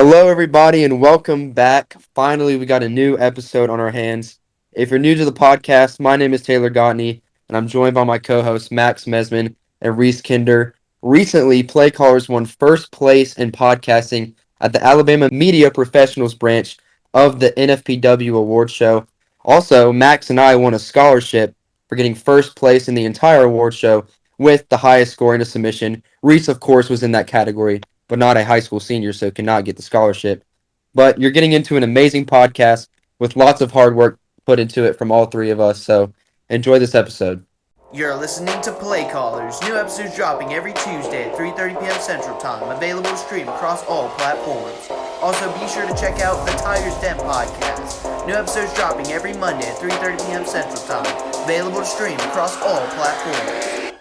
Hello, everybody, and welcome back. Finally, we got a new episode on our hands. If you're new to the podcast, my name is Taylor Gottney, and I'm joined by my co-hosts Max Mesman and Reese Kinder. Recently, Playcallers won first place in podcasting at the Alabama Media Professionals branch of the NFPW Award Show. Also, Max and I won a scholarship for getting first place in the entire award show with the highest score in a submission. Reese, of course, was in that category, but not a high school senior, so cannot get the scholarship. But you're getting into an amazing podcast with lots of hard work put into it from all three of us, so enjoy this episode. You're listening to Playcallers. New episodes dropping every Tuesday at 3:30 p.m. Central Time. Available to stream across all platforms. Also, be sure to check out the Tiger's Den podcast. New episodes dropping every Monday at 3:30 p.m. Central Time. Available to stream across all platforms.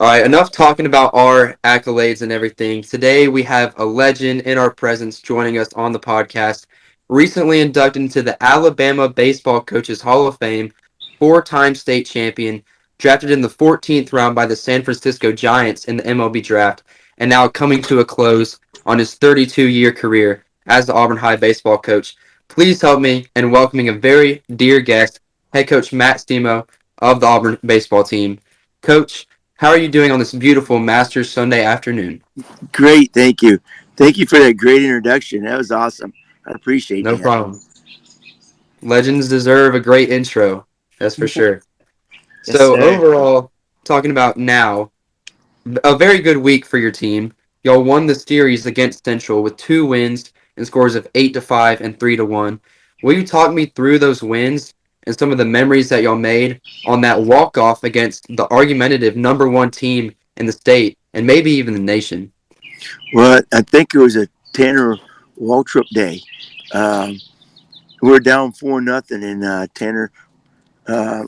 All right, enough talking about our accolades and everything. Today we have a legend in our presence joining us on the podcast. Recently inducted into the Alabama Baseball Coaches Hall of Fame, four-time state champion, drafted in the 14th round by the San Francisco Giants in the MLB draft, and now coming to a close on his 32-year career as the Auburn High baseball coach. Please help me in welcoming a very dear guest, head coach Matt Cimo of the Auburn baseball team. Coach, how are you doing on this beautiful Masters Sunday afternoon? Great, thank you. Thank you for that great introduction. That was awesome. I appreciate No that. problem. Legends deserve a great intro, that's for sure. Yes, So sir. overall, talking about now, a very good week for your team. Y'all won the series against Central with 2 wins and scores of 8-5 and 3-1. Will you talk me through those wins and some of the memories that y'all made on that walk-off against the argumentative #1 team in the state and maybe even the nation? Well, I think it was a Tanner Waltrip day. We were down 4-0, and Tanner,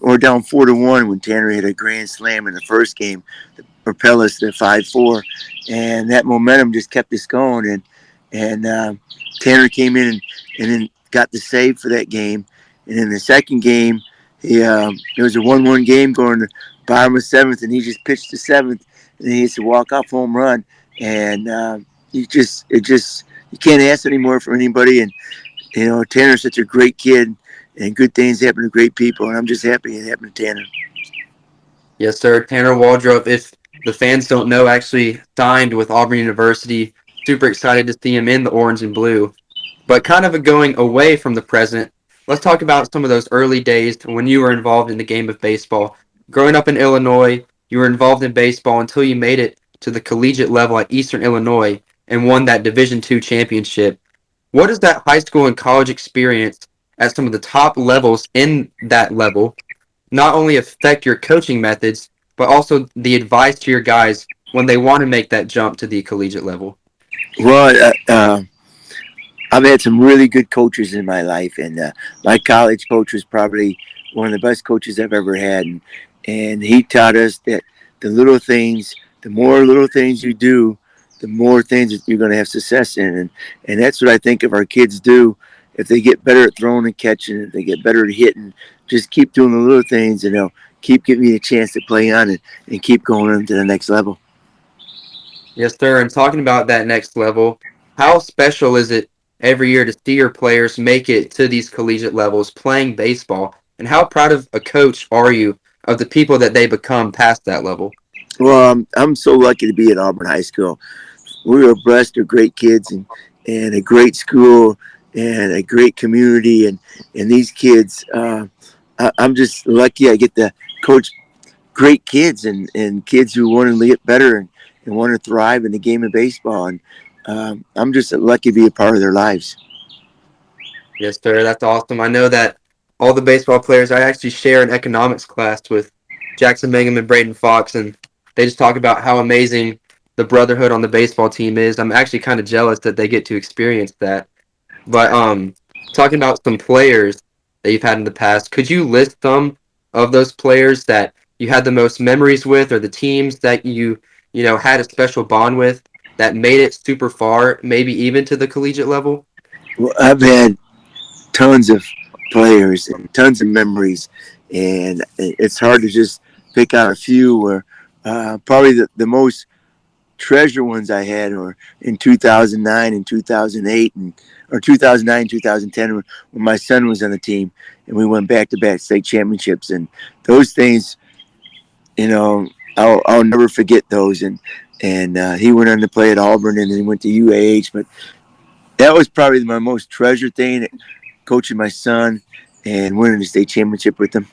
or down 4-1 when Tanner hit a grand slam in the first game to propel us to 5-4, and that momentum just kept us going. And Tanner came in and then got the save for that game. And in the second game, it was a 1-1 game going to bottom of 7th, and he just pitched the 7th, and he hits a walk-off home run. And you can't ask anymore from anybody. And Tanner's such a great kid, and good things happen to great people, and I'm just happy it happened to Tanner. Yes, sir. Tanner Waldrop, if the fans don't know, actually signed with Auburn University. Super excited to see him in the orange and blue. But kind of going away from the present, let's talk about some of those early days when you were involved in the game of baseball. Growing up in Illinois, you were involved in baseball until you made it to the collegiate level at Eastern Illinois and won that Division II championship. What does that high school and college experience at some of the top levels in that level not only affect your coaching methods, but also the advice to your guys when they want to make that jump to the collegiate level? Well, I've had some really good coaches in my life, and my college coach was probably one of the best coaches I've ever had. And he taught us that the little things, the more little things you do, the more things that you're going to have success in. And that's what I think if our kids do. If they get better at throwing and catching, if they get better at hitting, just keep doing the little things, and they'll keep giving you a chance to play on it and keep going into the next level. Yes, sir. And talking about that next level, how special is it every year to see your players make it to these collegiate levels playing baseball? And how proud of a coach are you of the people that they become past that level? Well, I'm so lucky to be at Auburn High School. We were blessed with great kids and a great school and a great community. And these kids, I'm just lucky I get to coach great kids and kids who want to get better and want to thrive in the game of baseball. And I'm just lucky to be a part of their lives. Yes, sir. That's awesome. I know that all the baseball players, I actually share an economics class with Jackson Mangum and Braden Fox, and they just talk about how amazing the brotherhood on the baseball team is. I'm actually kind of jealous that they get to experience that. But talking about some players that you've had in the past, could you list some of those players that you had the most memories with, or the teams that you had a special bond with that made it super far, maybe even to the collegiate level? Well, I've had tons of players and tons of memories, and it's hard to just pick out a few Probably the most treasure ones I had were in 2009 and 2008 or 2009, 2010 when my son was on the team and we went back to back state championships. And those things, I'll never forget those. And he went on to play at Auburn and then he went to UAH. But that was probably my most treasured thing, coaching my son and winning the state championship with him.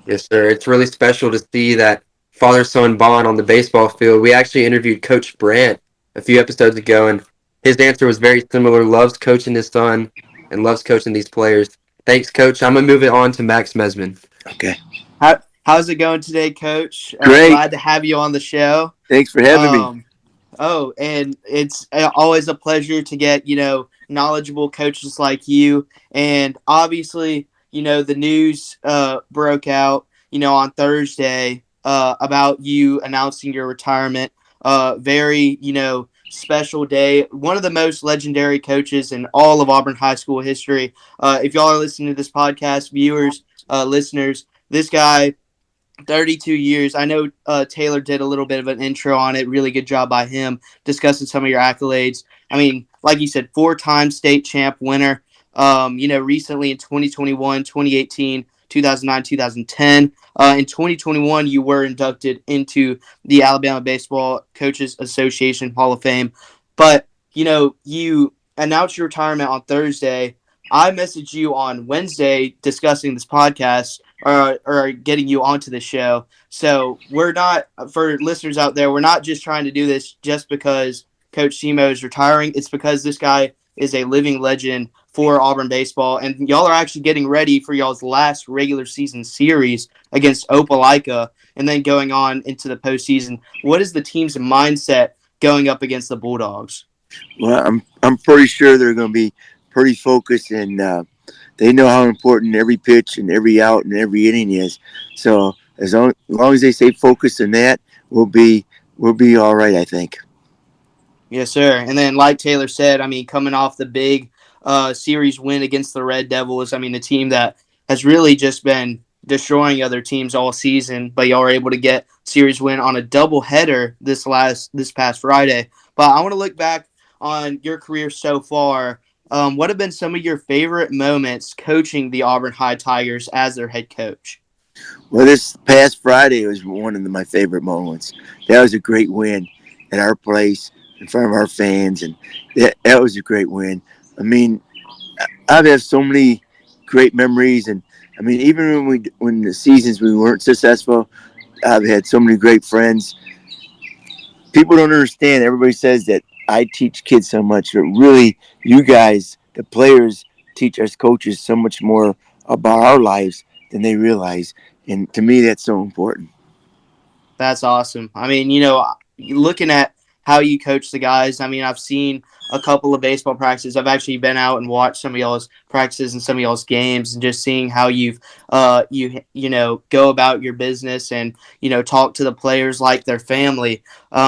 Yes, sir. It's really special to see that father-son bond on the baseball field. We actually interviewed Coach Brandt a few episodes ago, and his answer was very similar. Loves coaching his son and loves coaching these players. Thanks, Coach. I'm gonna move it on to Max Mesman. Okay. How's it going today, Coach? Great. Glad to have you on the show. Thanks for having me. Oh, and it's always a pleasure to get, knowledgeable coaches like you. And obviously, the news broke out, on Thursday about you announcing your retirement. Very, special day. One of the most legendary coaches in all of Auburn High School history. If y'all are listening to this podcast, viewers, listeners, this guy, 32 years. I know Taylor did a little bit of an intro on it. Really good job by him discussing some of your accolades. I mean, like you said, 4-time state champ winner. Recently in 2021, 2018, 2009, 2010. In 2021, you were inducted into the Alabama Baseball Coaches Association Hall of Fame. But, you announced your retirement on Thursday. I messaged you on Wednesday discussing this podcast or getting you onto the show. So we're not, for listeners out there, we're not just trying to do this just because Coach Cimo is retiring. It's because this guy is a living legend for Auburn baseball, and y'all are actually getting ready for y'all's last regular season series against Opelika, and then going on into the postseason. What is the team's mindset going up against the Bulldogs? Well, I'm pretty sure they're going to be pretty focused, and they know how important every pitch and every out and every inning is. So as long as they stay focused on that, we'll be all right, I think. Yes, sir. And then, like Taylor said, I mean, coming off the big series win against the Red Devils, I mean, the team that has really just been destroying other teams all season, but y'all are able to get series win on a doubleheader this past Friday. But I want to look back on your career so far. What have been some of your favorite moments coaching the Auburn High Tigers as their head coach? Well, this past Friday was one of my favorite moments. That was a great win at our place in front of our fans, and that was a great win. I mean, I've had so many great memories, and I mean, even when the seasons we weren't successful, I've had so many great friends. People don't understand. Everybody says that I teach kids so much, but really, you guys, the players, teach us coaches so much more about our lives than they realize. And to me, that's so important. That's awesome. I mean, looking at how you coach the guys, I mean, I've seen a couple of baseball practices. I've actually been out and watched some of y'all's practices and some of y'all's games, and just seeing how you've go about your business and talk to the players like their family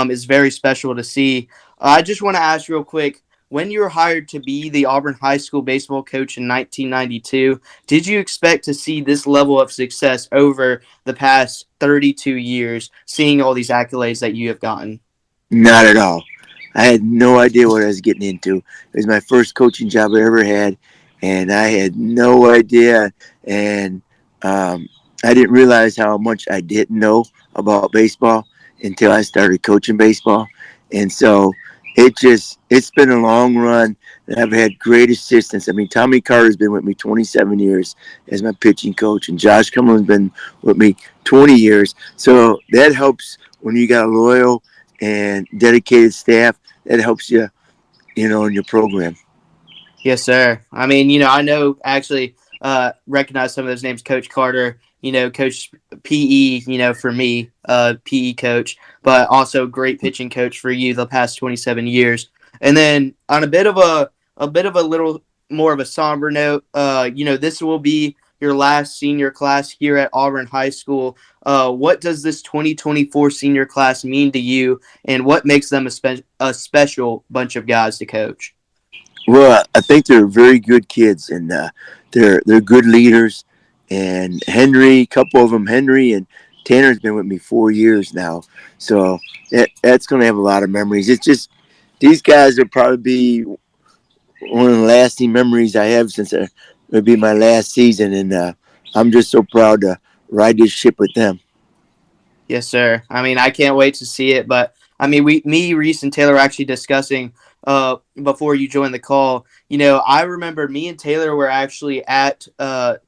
is very special to see. I just want to ask real quick, when you were hired to be the Auburn High School baseball coach in 1992, did you expect to see this level of success over the past 32 years, seeing all these accolades that you have gotten? Not at all. I had no idea what I was getting into. It was my first coaching job I ever had, and I had no idea. And I didn't realize how much I didn't know about baseball until I started coaching baseball. And so it's been a long run, and I've had great assistance. I mean, Tommy Carter's been with me 27 years as my pitching coach, and Josh Cumberland's been with me 20 years. So that helps when you got a loyal and dedicated staff. That helps you, in your program. Yes, sir. I mean, I know actually recognize some of those names, Coach Carter, Coach PE, for me, PE coach, but also great pitching coach for you the past 27 years. And then on a bit of a little more of a somber note, this will be your last senior class here at Auburn High School. What does this 2024 senior class mean to you, and what makes them a special bunch of guys to coach? Well, I think they're very good kids, and they're good leaders. And Henry, a couple of them, Henry and Tanner's been with me 4 years now, so that's going to have a lot of memories. It's just these guys will probably be one of the lasting memories I have since it'll be my last season, and I'm just so proud to ride this ship with them. Yes, sir. I mean, I can't wait to see it. But I mean, Reese, and Taylor were actually discussing before you joined the call. I remember me and Taylor were actually at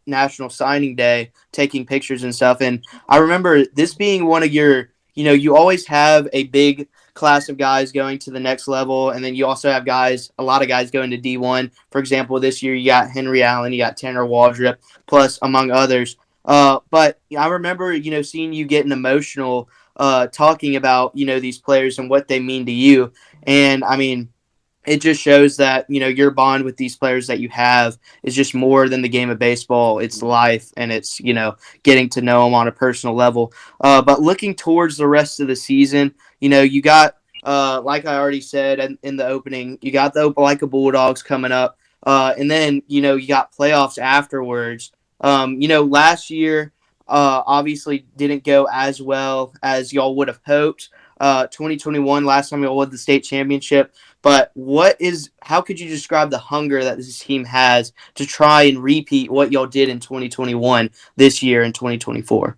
National Signing Day taking pictures and stuff. And I remember this being one of your, you always have a big class of guys going to the next level, and then you also have a lot of guys going to D1. For example, this year you got Henry Allen, you got Tanner Waldrop, plus among others. But I remember, seeing you getting emotional, talking about, these players and what they mean to you. And I mean, it just shows that, your bond with these players that you have is just more than the game of baseball. It's life, and it's, getting to know them on a personal level. But looking towards the rest of the season, you got, like I already said in the opening, you got the Opelika Bulldogs coming up. And then, you got playoffs afterwards. Last year, obviously didn't go as well as y'all would have hoped. 2021, last time y'all won the state championship. But how could you describe the hunger that this team has to try and repeat what y'all did in 2021 this year in 2024?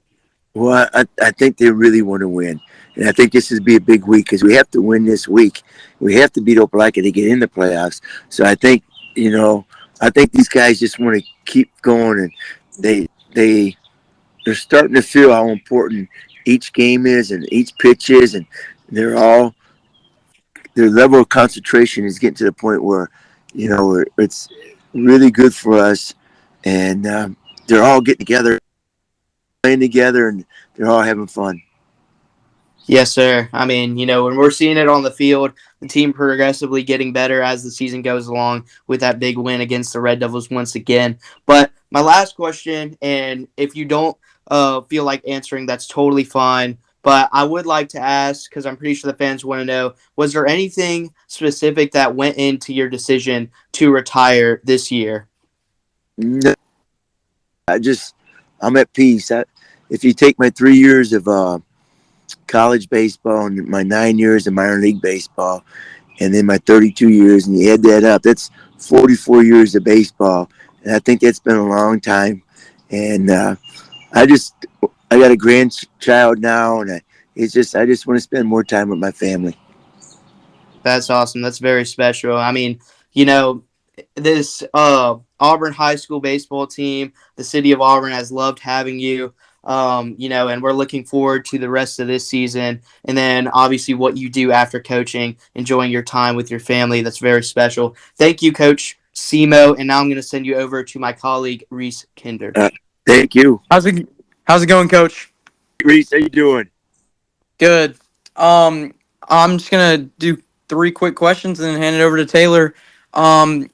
Well, I think they really want to win. And I think this is be a big week because we have to win this week. We have to beat Opelika to get in the playoffs. So I think these guys just want to keep going, and they're starting to feel how important each game is and each pitch is, and they're all their level of concentration is getting to the point where it's really good for us, and they're all getting together, playing together, and they're all having fun. Yes, sir. I mean, when we're seeing it on the field, the team progressively getting better as the season goes along with that big win against the Red Devils once again. But my last question, and if you don't feel like answering, that's totally fine. But I would like to ask, because I'm pretty sure the fans want to know, was there anything specific that went into your decision to retire this year? No, I'm at peace. If you take my 3 years of college baseball and my 9 years of minor league baseball, and then my 32 years, and you add that up, that's 44 years of baseball. And I think that's been a long time. And I got a grandchild now, and I just want to spend more time with my family. That's awesome. That's very special. I mean, you know, this Auburn High School baseball team, the city of Auburn has loved having you. And we're looking forward to the rest of this season, and then obviously what you do after coaching, enjoying your time with your family. That's very special. Thank you, Coach Cimo, and now I'm going to send you over to my colleague Reese Kinder. Thank you. How's it going, Coach? Reese, how you doing? Good. I'm just gonna do three quick questions and then hand it over to Taylor. But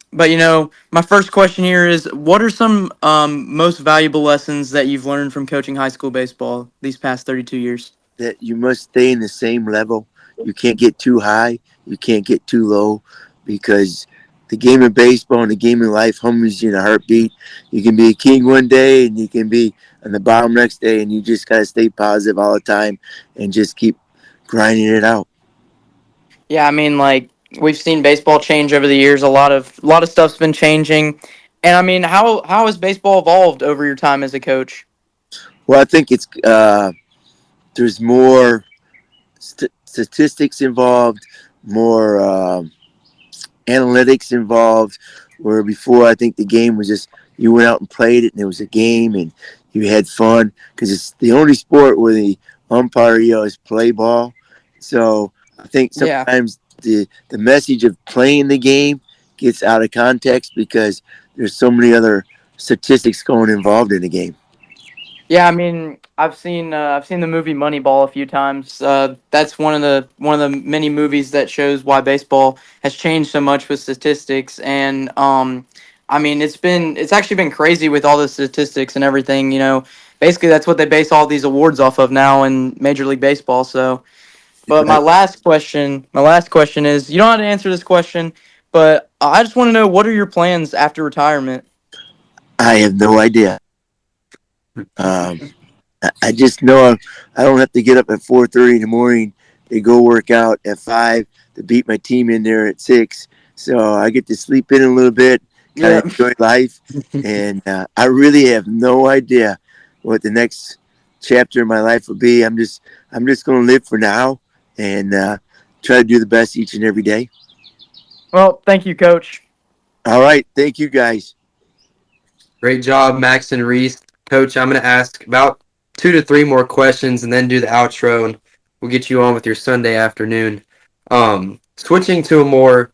my first question here is, what are some most valuable lessons that you've learned from coaching high school baseball these past 32 years? That you must stay in the same level. You can't get too high. You can't get too low, because the game of baseball and the game of life hums you in a heartbeat. You can be a king one day and you can be on the bottom next day, and you just got to stay positive all the time and just keep grinding it out. Yeah, I mean, like, we've seen baseball change over the years. A lot of stuff's been changing, and I mean, how has baseball evolved over your time as a coach? Well, I think there's more statistics involved, more analytics involved. Where before, I think the game was just you went out and played it, and it was a game, and you had fun, because it's the only sport where the umpire is play ball. So I think Yeah. sometimes the message of playing the game gets out of context because there's so many other statistics going involved in the game. Yeah, I mean, I've seen the movie Moneyball a few times. That's one of the many movies that shows why baseball has changed so much with statistics, and I mean, it's actually been crazy with all the statistics and everything. Basically that's what they base all these awards off of now in Major League Baseball. So, but my last question is, you don't have to answer this question, but I just want to know, what are your plans after retirement? I have no idea. Um, I just know I don't have to get up at 4:30 in the morning to go work out at 5 to beat my team in there at 6. So I get to sleep in a little bit, kind Yeah. of enjoy life, and I really have no idea what the next chapter of my life will be. I'm just going to live for now and try to do the best each and every day. Well, thank you, Coach. All right, thank you guys. Great job, Max and Reese. Coach, I'm going to ask about 2 to 3 more questions and then do the outro, and we'll get you on with your Sunday afternoon. Switching to a more,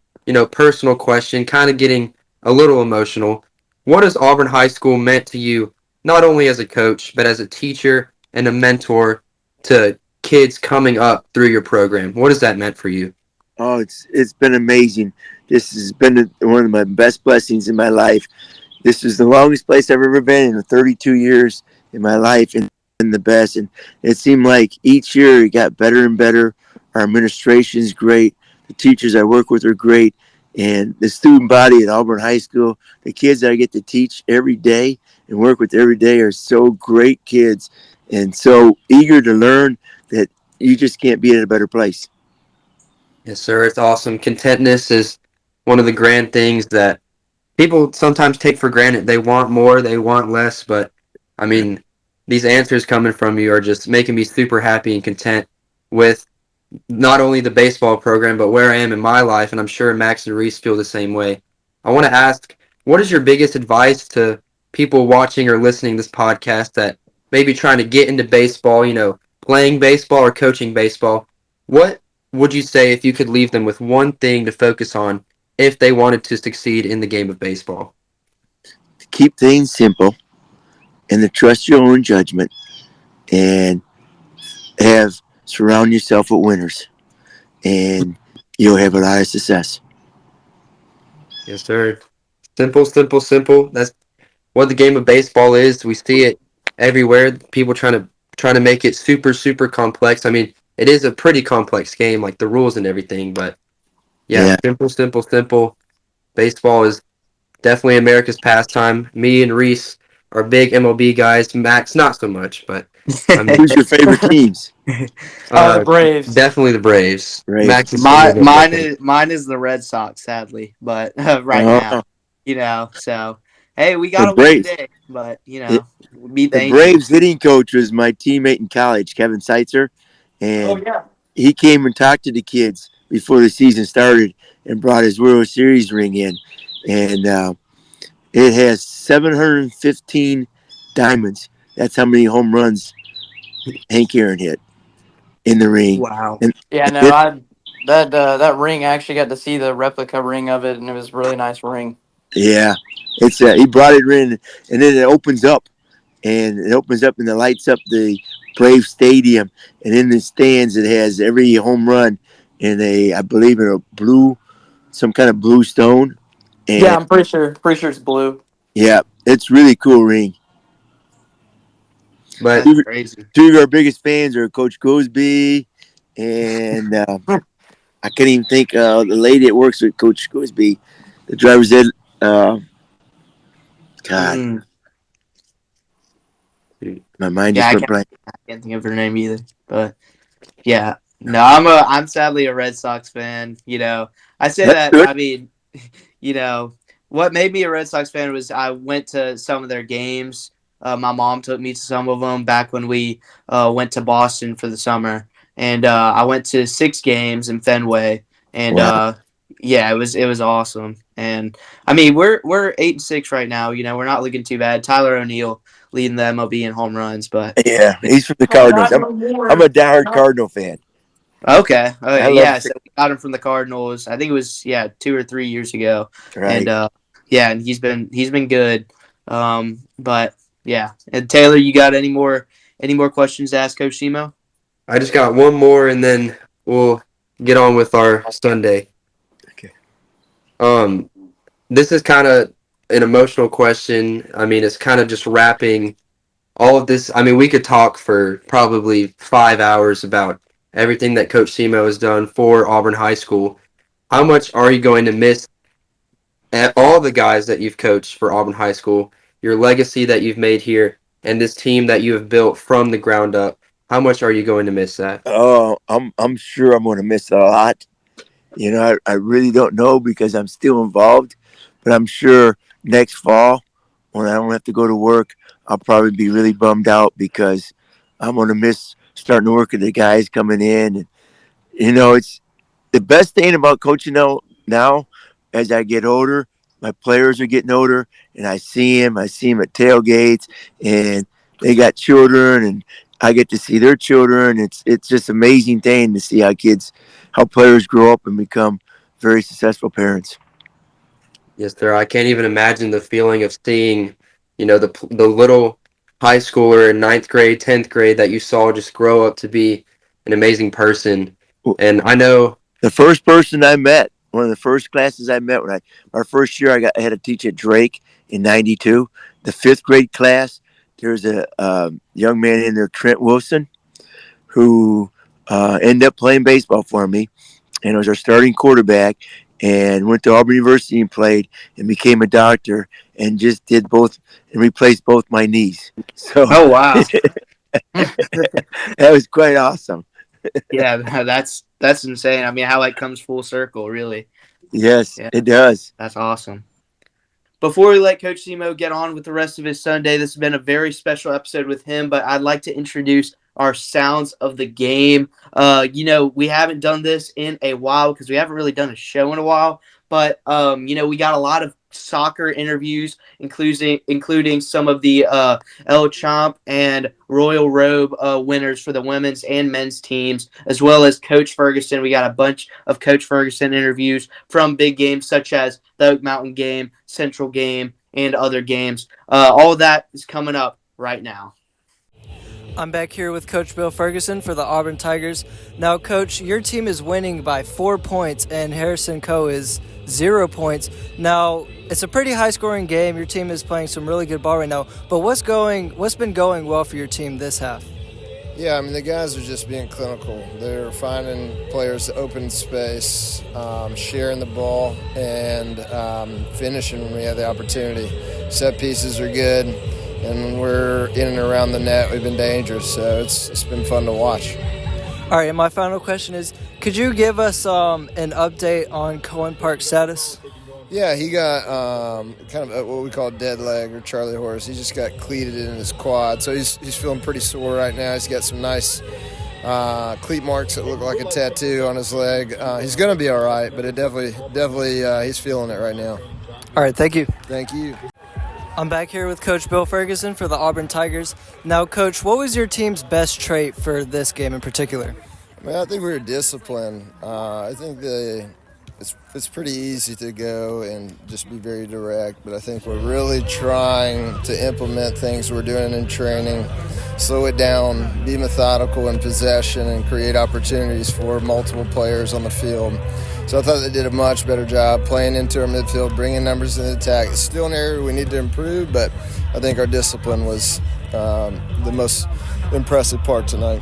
personal question, kind of getting a little emotional. What has Auburn High School meant to you, not only as a coach, but as a teacher and a mentor to kids coming up through your program? What has that meant for you? Oh, it's been amazing. This has been one of my best blessings in my life. This is the longest place I've ever been in 32 years in my life, and the best. And it seemed like each year it got better and better. Our administration is great. The teachers I work with are great, and the student body at Auburn High School, the kids that I get to teach every day and work with every day are so great kids and so eager to learn that you just can't be in a better place. Yes, sir. It's awesome. Contentness is one of the grand things that people sometimes take for granted. They want more, they want less, but I mean, these answers coming from you are just making me super happy and content with not only the baseball program, but where I am in my life, and I'm sure Max and Reese feel the same way. I want to ask, what is your biggest advice to people watching or listening to this podcast that maybe trying to get into baseball, playing baseball or coaching baseball? What would you say if you could leave them with one thing to focus on if they wanted to succeed in the game of baseball? Keep things simple and to trust your own judgment and have surround yourself with winners and you'll have a lot of success. Yes, sir. Simple, simple, simple. That's what the game of baseball is. We see it everywhere. People trying to make it super, super complex. I mean, it is a pretty complex game, like the rules and everything. But yeah, Yeah. simple, simple, simple. Baseball is definitely America's pastime. Me and Reese are big MLB guys. Max, not so much, but I mean, Who's your favorite teams? The uh, Braves. definitely the Braves. Braves. Max is a little bit different. Mine is the Red Sox, sadly, but right now, Oh, So hey, we the got to win Braves. today, but It, we beat the the Braves Angels. hitting coach was my teammate in college, Kevin Seitzer, Oh and yeah. he came and talked to the kids before the season started and brought his World Series ring in, and it has 715 diamonds. That's how many home runs Hank Aaron hit in the ring, Wow. and Yeah, no, it, that ring, I actually got to see the replica ring of it, and it was a really nice ring. yeah, it's he brought it in, and then it opens up and it lights up the Brave Stadium, and in the stands it has every home run in I believe in a blue, some kind of blue stone, Yeah, and I'm pretty sure it's blue. yeah, it's really cool ring. But That's Two, crazy. two of our biggest fans are Coach Gosby, and I can't even think the lady that works with Coach Gosby, the driver's ed. Uh, God, Mm, my mind yeah, just went blank. I can't think of her name either, but yeah, no, I'm sadly a Red Sox fan. I say That's that. good. I mean, you know, what made me a Red Sox fan was I went to some of their games. My mom took me to some of them back when we went to Boston for the summer, and I went to 6 games in Fenway, and Wow. yeah, it was awesome. And I mean, we're 8-6 right now. We're not looking too bad. Tyler O'Neill leading the MLB in home runs, but Yeah, he's from the Oh, Cardinals. not I'm no I'm more. a diehard Not, Cardinal fan. okay. I Okay. love Yeah. St- So we got him from the Cardinals. I think it was 2 or 3 years ago, and right. yeah, and he's been good. But yeah. And Taylor, you got any more questions to ask Coach Cimo? I just got one more, and then we'll get on with our Sunday. Okay. Um, this is kind of an emotional question. I mean, it's kind of just wrapping all of this. I mean, we could talk for probably 5 hours about everything that Coach Cimo has done for Auburn High School. How much are you going to miss all the guys that you've coached for Auburn High School, your legacy that you've made here? and this team that you have built from the ground up. How much are you going to miss that? Oh, I'm sure I'm going to miss a lot. I really don't know because I'm still involved, but I'm sure next fall when I don't have to go to work, I'll probably be really bummed out because I'm going to miss starting to work with the guys coming in. And, it's the best thing about coaching now as I get older, my players are getting older and I see them at tailgates and they got children and I get to see their children. It's just amazing thing to see how players grow up and become very successful parents. Yes, sir. I can't even imagine the feeling of seeing, the little high schooler in ninth grade, 10th grade that you saw just grow up to be an amazing person. And I know The first person I met, one of the first classes I met our first year, I had to teach at Drake in '92. The fifth grade class, there's a young man in there, Trent Wilson, who ended up playing baseball for me, and was our starting quarterback. And went to Auburn University and played, and became a doctor, and just did both and replaced both my knees. So, Oh wow. that was quite awesome. Yeah, that's insane. I mean, how it comes full circle, really. Yes, Yeah. it does. That's awesome. Before we let Coach Cimo get on with the rest of his Sunday, this has been a very special episode with him, but I'd like to introduce our sounds of the game. We haven't done this in a while because we haven't really done a show in a while, but we got a lot of soccer interviews, including some of the El Champ and Royal Robe winners for the women's and men's teams, as well as Coach Ferguson. We got a bunch of Coach Ferguson interviews from big games such as the Oak Mountain game, Central game, and other games. All of that is coming up right now. I'm back here with Coach Bill Ferguson for the Auburn Tigers. Now, Coach, your team is winning by 4 points, and Harrison Co. is 0 points. Now, it's a pretty high-scoring game. Your team is playing some really good ball right now. But what's been going well for your team this half? Yeah, I mean, the guys are just being clinical. They're finding players to open space, sharing the ball, and finishing when we have the opportunity. Set pieces are good, and when we're in and around the net, we've been dangerous. So it's been fun to watch. All right, and my final question is, could you give us an update on Cohen Park's status? Yeah, he got kind of what we call dead leg or Charlie horse. He just got cleated in his quad, so he's feeling pretty sore right now. He's got some nice cleat marks that look like a tattoo on his leg. He's going to be all right, but it definitely he's feeling it right now. All right, thank you. Thank you. I'm back here with Coach Bill Ferguson for the Auburn Tigers. Now, Coach, what was your team's best trait for this game in particular? I think we were disciplined. I think it's pretty easy to go and just be very direct, but I think we're really trying to implement things we're doing in training, slow it down, be methodical in possession, and create opportunities for multiple players on the field. So I thought they did a much better job playing into our midfield, bringing numbers in the attack. It's still an area we need to improve, but I think our discipline was the most impressive part tonight.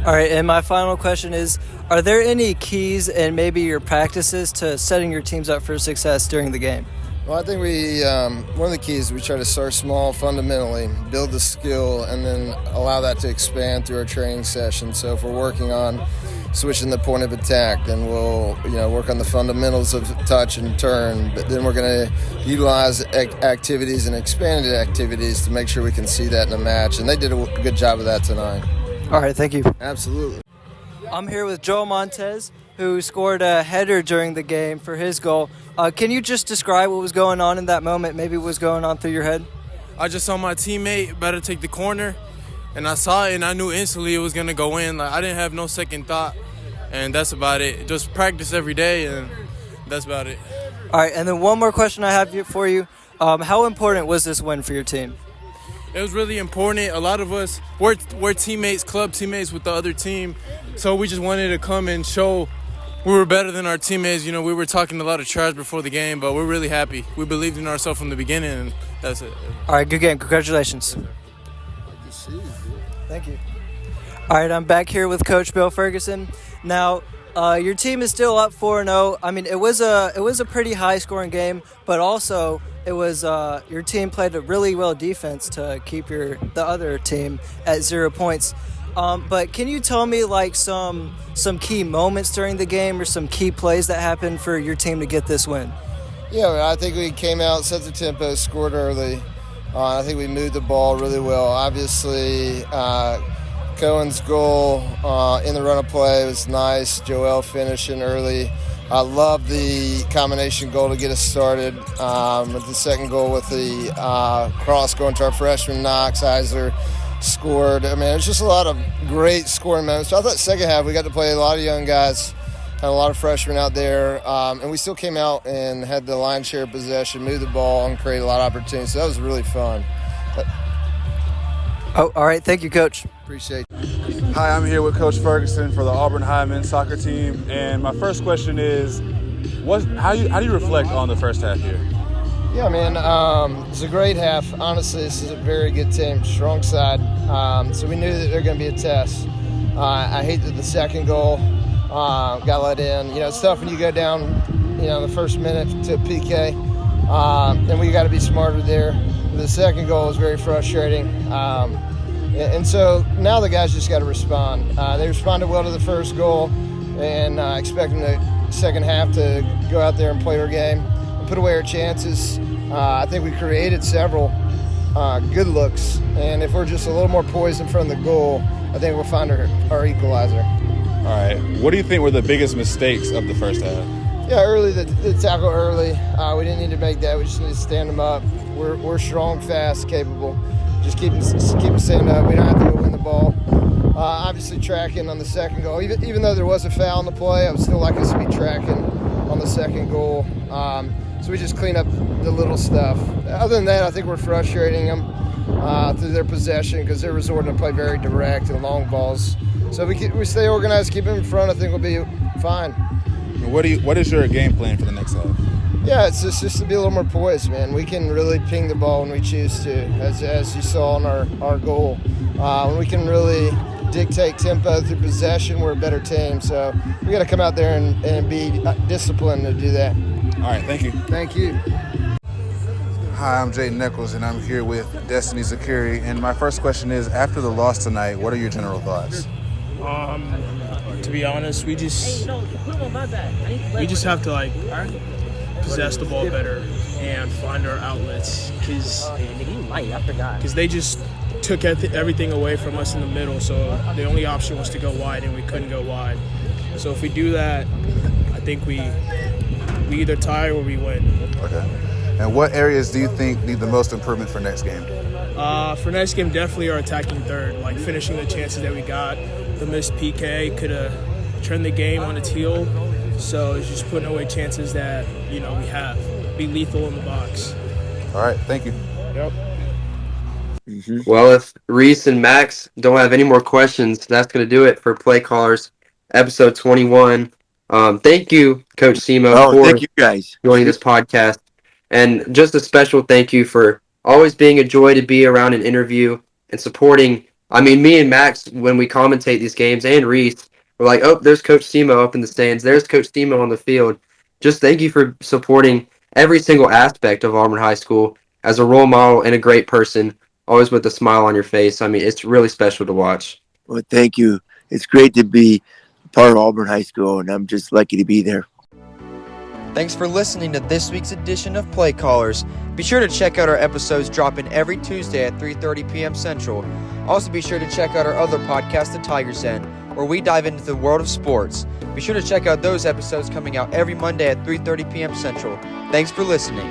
All right, and my final question is, are there any keys in maybe your practices to setting your teams up for success during the game? Well, I think one of the keys, we try to start small fundamentally, build the skill, and then allow that to expand through our training session. So if we're working on switching the point of attack, then we'll work on the fundamentals of touch and turn, but then we're going to utilize activities and expanded activities to make sure we can see that in a match, and they did a good job of that tonight. All right, thank you. Absolutely. I'm here with Joel Montez, who scored a header during the game for his goal. Can you just describe what was going on in that moment, maybe what was going on through your head? I just saw my teammate better take the corner, and I saw it, and I knew instantly it was going to go in. Like, I didn't have no second thought, and that's about it. Just practice every day, and that's about it. All right, and then one more question I have for you. How important was this win for your team? It was really important. A lot of us, we're teammates, club teammates with the other team, so we just wanted to come and show we were better than our teammates. We were talking a lot of trash before the game, but we're really happy. We believed in ourselves from the beginning, and that's it. All right, good game. Congratulations. Thank you. All right, I'm back here with Coach Bill Ferguson. Now, your team is still up 4-0. I mean, it was a pretty high-scoring game, but also it was your team played a really well defense to keep the other team at 0 points. But can you tell me like some key moments during the game or some key plays that happened for your team to get this win? Yeah, I think we came out, set the tempo, scored early. I think we moved the ball really well. Obviously, Cohen's goal in the run of play was nice. Joel finishing early. I love the combination goal to get us started. With the second goal with the cross going to our freshman Knox. Eisler scored. I mean, it was just a lot of great scoring moments. So I thought second half we got to play a lot of young guys, had a lot of freshmen out there, and we still came out and had the lion's share of possession, moved the ball, and created a lot of opportunities. So that was really fun. Oh, all right. Thank you, Coach. Appreciate it. Hi, I'm here with Coach Ferguson for the Auburn High men's soccer team, and my first question is, how do you reflect on the first half here? Yeah, man, it's a great half. Honestly, this is a very good team, strong side. So we knew that they're going to be a test. I hate that the second goal got let in. You know, it's tough when you go down, the first minute to a PK, and we got to be smarter there. The second goal was very frustrating. And so now the guys just got to respond. They responded well to the first goal, and expect them the second half to go out there and play our game and put away our chances. I think we created several good looks, and if we're just a little more poised in front of the goal, I think we'll find our equalizer. All right. What do you think were the biggest mistakes of the first half? Yeah, early, the tackle early. We didn't need to make that. We just need to stand them up. We're strong, fast, capable. Just keep them standing up. We don't have to go win the ball. Obviously tracking on the second goal. Even though there was a foul on the play, I would still like us to be tracking on the second goal. So we just clean up the little stuff. Other than that, I think we're frustrating them through their possession because they're resorting to play very direct and long balls. So if we stay organized, keep them in front, I think we'll be fine. What is your game plan for the next half? Yeah, it's just to be a little more poised, man. We can really ping the ball when we choose to, as you saw on our goal. When we can really dictate tempo through possession, we're a better team. So we got to come out there and be disciplined to do that. All right, thank you. Thank you. Hi, I'm Jay Nichols, and I'm here with Destiny Zakiri. And my first question is, after the loss tonight, what are your general thoughts? To be honest, we just have to possess the ball better and find our outlets because they just took everything away from us in the middle. So the only option was to go wide, and we couldn't go wide. So if we do that, I think we either tie or we win. Okay. And what areas do you think need the most improvement for next game? For next game, definitely our attacking third, finishing the chances that we got. The missed PK could have turned the game on its heel. So it's just putting away chances that, we have. Be lethal in the box. All right, thank you. Yep. Mm-hmm. Well, if Reese and Max don't have any more questions, that's going to do it for Playcallers episode 21. Thank you, Coach Cimo, for thank you guys joining this podcast. And just a special thank you for always being a joy to be around and interview and supporting. I mean, me and Max, when we commentate these games, and Reese, we're like, oh, there's Coach Cimo up in the stands. There's Coach Cimo on the field. Just thank you for supporting every single aspect of Auburn High School as a role model and a great person, always with a smile on your face. I mean, it's really special to watch. Well, thank you. It's great to be part of Auburn High School, and I'm just lucky to be there. Thanks for listening to this week's edition of Playcallers. Be sure to check out our episodes dropping every Tuesday at 3:30 p.m. Central. Also be sure to check out our other podcast, The Tiger's Den, where we dive into the world of sports. Be sure to check out those episodes coming out every Monday at 3:30 p.m. Central. Thanks for listening.